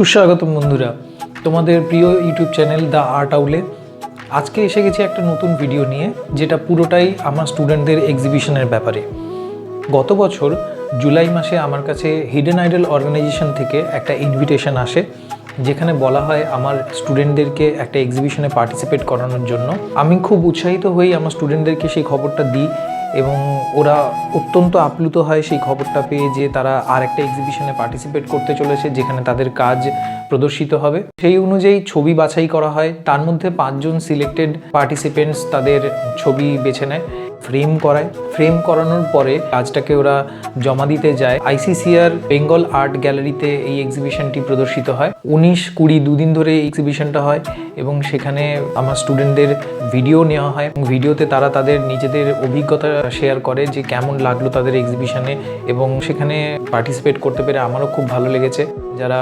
সুস্বাগতম বন্ধুরা, তোমাদের প্রিয় ইউটিউব চ্যানেল দ্য আর্ট আউলে। আজকে এসে গেছি একটা নতুন ভিডিও নিয়ে, যেটা পুরোটাই আমার স্টুডেন্টদের এক্সিবিশনের ব্যাপারে। গত বছর জুলাই মাসে আমার কাছে হিডেন আইডল অর্গানাইজেশন থেকে একটা ইনভিটেশন আসে, যেখানে বলা হয় আমার স্টুডেন্টদেরকে একটা এক্সিবিশনে পার্টিসিপেট করানোর জন্য। আমি খুব উৎসাহিত হই আমার স্টুডেন্টদেরকে সেই খবরটা দিই এবং ওরা অত্যন্ত আপ্লুত হয় সেই খবরটা পেয়ে যে তারা আর একটা এক্সিবিশনে পার্টিসিপেট করতে চলেছে, যেখানে তাদের কাজ প্রদর্শিত হবে। সেই অনুযায়ী ছবি বাছাই করা হয়, তার মধ্যে 5 জন সিলেক্টেড পার্টিসিপেন্টস তাদের ছবি বেছে নেয়, ফ্রেম করায়। ফ্রেম করানোর পরে কাজটাকে ওরা জমা দিতে যায় আইসিসিআর বেঙ্গল আর্ট গ্যালারিতে। এই এক্সিবিশনটি প্রদর্শিত হয় 19-20 দুদিন ধরে এই এক্সিবিশনটা হয় এবং সেখানে আমার স্টুডেন্টদের ভিডিও নেওয়া হয়। ভিডিওতে তারা তাদের নিজেদের অভিজ্ঞতা শেয়ার করে যে কেমন লাগলো তাদের এক্সিবিশনে, এবং সেখানে পার্টিসিপেট করতে পেরে আমারও খুব ভালো লেগেছে। যারা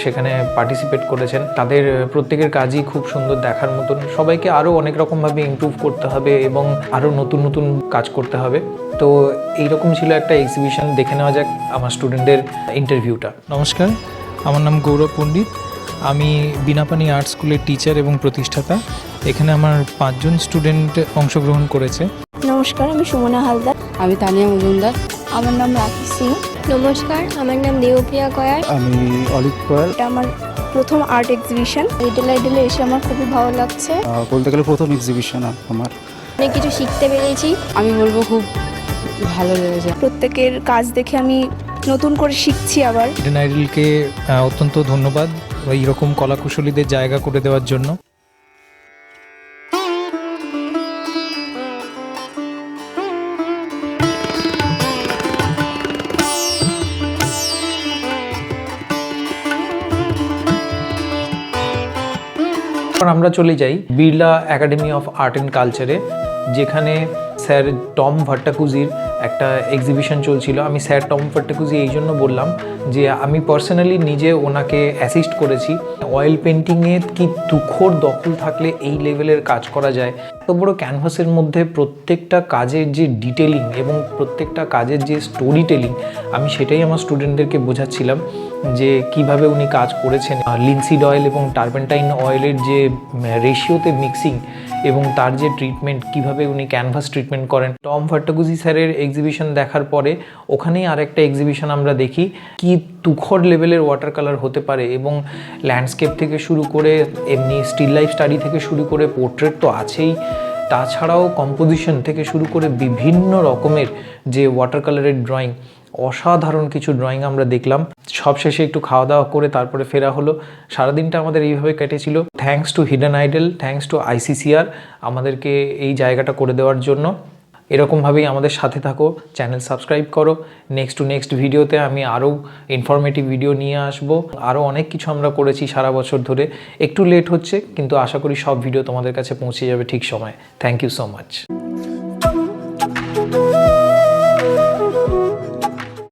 সেখানে পার্টিসিপেট করেছেন তাদের প্রত্যেকের কাজই খুব সুন্দর দেখার মতন। সবাইকে আরও অনেক রকমভাবে ইমপ্রুভ করতে হবে এবং আরও নতুন নতুন কাজ করতে হবে। তো এইরকম ছিল একটা এক্সিবিশন। দেখে নেওয়া যাক আমার স্টুডেন্টদের ইন্টারভিউটা। নমস্কার, আমার নাম গৌরব পণ্ডিত। আমি বিনাপানি আর্ট স্কুলের টিচার এবং প্রতিষ্ঠাতা। এখানে আমার 5 জন স্টুডেন্ট অংশগ্রহণ করেছে। নমস্কার, আমি সুমনা হালদার। আমি তানিয়া মজুমদার। আমার নাম রাখি সিং। নমস্কার, আমার নাম দেবপ্রিয়া কয়ার। আমি অলিভ কয়াল। এটা আমার প্রথম আর্ট এক্সিবিশন। হিডেন আইডলে এসে আমার খুবই ভালো লাগছে। বলতে গেলে প্রথম এক্সিবিশন আমার। অনেক কিছু শিখতে পেরেছি। আমি বলবো খুব ভালো লেগেছে। প্রত্যেকের কাজ দেখে আমি নতুন করে শিখছি আবার। হিডেন আইডলকে অত্যন্ত ধন্যবাদ এইরকম কলাকুশলীদের জায়গা করে দেওয়ার জন্য। আমরা চলে যাই Birla academy of art and কালচারে, যেখানে স্যার টম ভট্টাকুজির একটা এক্সিবিশন চলছিল। আমি স্যার টম ভট্টাকুজি এই জন্য বললাম যে আমি পার্সোনালি নিজে ওনাকে অ্যাসিস্ট করেছি। অয়েল পেন্টিংয়ে কি তুখোড় দখল থাকলে এই লেভেলের কাজ করা যায়। এত বড় ক্যানভাসের মধ্যে প্রত্যেকটা কাজের যে ডিটেলিং এবং প্রত্যেকটা কাজের যে স্টোরি টেলিং, আমি সেটাই আমার স্টুডেন্টদেরকে বোঝাচ্ছিলাম যে কিভাবে উনি কাজ করেছেন। লিনসিড অয়েল এবং টার্পেন্টাইন অয়েলের যে রেশিওতে মিক্সিং এবং তার যে ট্রিটমেন্ট, কিভাবে উনি ক্যানভাস ট্রিটমেন্ট করেন। টম ভট্টাকুজি স্যারের এক্সিবিশন দেখার পরে ওখানেই আরেকটা এক্সিবিশন আমরা দেখি কি তুখোড় লেভেলের ওয়াটার কালার হতে পারে, এবং ল্যান্ডস্কেপ থেকে শুরু করে এমনি স্টিল লাইফ স্টাডি থেকে শুরু করে পোর্ট্রেট তো আছেই, তাছাড়াও কম্পোজিশন থেকে শুরু করে বিভিন্ন রকমের যে ওয়াটার কালারের ড্রয়িং, অসাধারণ কিছু ড্রয়িং আমরা দেখলাম। সবশেষে একটু খাওয়া দাওয়া করে তারপরে ফেরা হলো। সারাদিনটা আমাদের এইভাবে কেটেছিল। Thanks to hidden idol, thanks to ICCR আমাদেরকে এই জায়গাটা করে দেওয়ার জন্য। এরকমভাবেই আমাদের সাথে থাকো, চ্যানেল সাবস্ক্রাইব করো। নেক্সট ভিডিওতে আমি আরও ইনফরমেটিভ ভিডিও নিয়ে আসবো। আরও অনেক কিছু আমরা করেছি সারা বছর ধরে। একটু লেট হচ্ছে, কিন্তু আশা করি সব ভিডিও তোমাদের কাছে পৌঁছে যাবে ঠিক সময়। Thank you so much.